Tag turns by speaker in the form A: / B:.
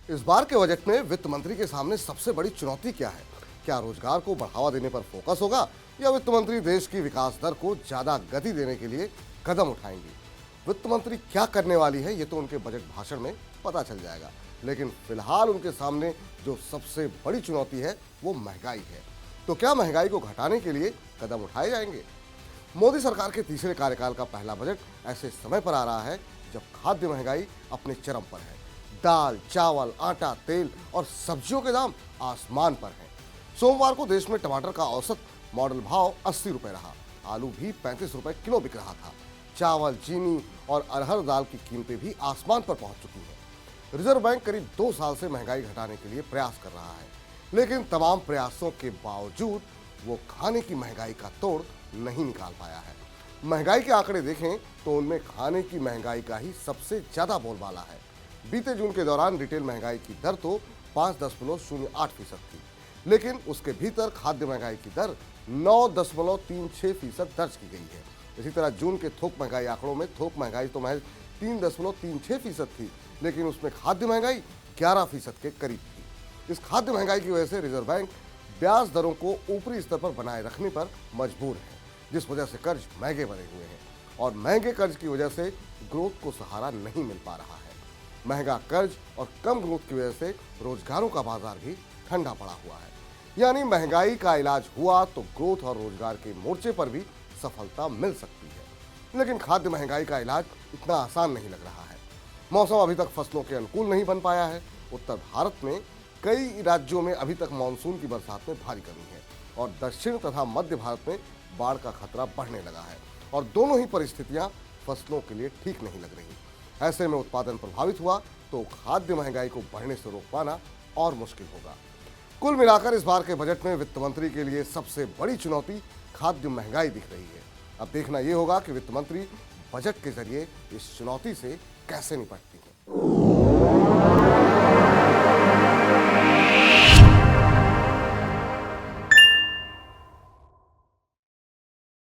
A: इस बार के बजट में वित्त मंत्री के सामने सबसे बड़ी चुनौती क्या है? क्या रोजगार को बढ़ावा देने पर फोकस होगा या वित्त मंत्री देश की विकास दर को ज्यादा गति देने के लिए कदम उठाएंगी? वित्त मंत्री क्या करने वाली है ये तो उनके बजट भाषण में पता चल जाएगा, लेकिन फिलहाल उनके सामने जो सबसे बड़ी चुनौती है वो महंगाई है। तो क्या महंगाई को घटाने के लिए कदम उठाए जाएंगे? मोदी सरकार के तीसरे कार्यकाल का पहला बजट ऐसे समय पर आ रहा है जब खाद्य महंगाई अपने चरम पर है। दाल, चावल, आटा, तेल और सब्जियों के दाम आसमान पर हैं। सोमवार को देश में टमाटर का औसत मॉडल भाव 80 रुपए रहा। आलू भी 35 रुपए किलो बिक रहा था। चावल, चीनी और अरहर दाल की कीमतें भी आसमान पर पहुंच चुकी हैं। रिजर्व बैंक करीब 2 साल से महंगाई घटाने के लिए प्रयास कर रहा है, लेकिन तमाम प्रयासों के बावजूद वो खाने की महंगाई का तोड़ नहीं निकाल पाया है। महंगाई के आंकड़े देखें तो उनमें खाने की महंगाई का ही सबसे ज्यादा बोलबाला है। बीते जून के दौरान रिटेल महंगाई की दर तो 5.08% थी, लेकिन उसके भीतर खाद्य महंगाई की दर 9.36% दर्ज की गई है। इसी तरह जून के थोक महंगाई आंकड़ों में थोक महंगाई तो महज 3.36% थी, लेकिन उसमें खाद्य महंगाई 11% के करीब थी। इस खाद्य महंगाई की वजह से रिजर्व बैंक ब्याज दरों को ऊपरी स्तर पर बनाए रखने पर मजबूर है, जिस वजह से कर्ज महंगे बने हुए हैं और महंगे कर्ज की वजह से ग्रोथ को सहारा नहीं मिल पा रहा है। महंगा कर्ज और कम ग्रोथ की वजह से रोजगारों का बाजार भी ठंडा पड़ा हुआ है। यानी महंगाई का इलाज हुआ तो ग्रोथ और रोजगार के मोर्चे पर भी सफलता मिल सकती है, लेकिन खाद्य महंगाई का इलाज इतना आसान नहीं लग रहा है। मौसम अभी तक फसलों के अनुकूल नहीं बन पाया है। उत्तर भारत में कई राज्यों में अभी तक मानसून की बरसात में भारी कमी है और दक्षिण तथा मध्य भारत में बाढ़ का खतरा बढ़ने लगा है और दोनों ही परिस्थितियां फसलों के लिए ठीक नहीं लग रही। ऐसे में उत्पादन प्रभावित हुआ तो खाद्य महंगाई को बढ़ने से रोक पाना और मुश्किल होगा। कुल मिलाकर इस बार के बजट में वित्त मंत्री के लिए सबसे बड़ी चुनौती खाद्य महंगाई दिख रही है। अब देखना यह होगा कि वित्त मंत्री बजट के जरिए इस चुनौती से कैसे निपटती है।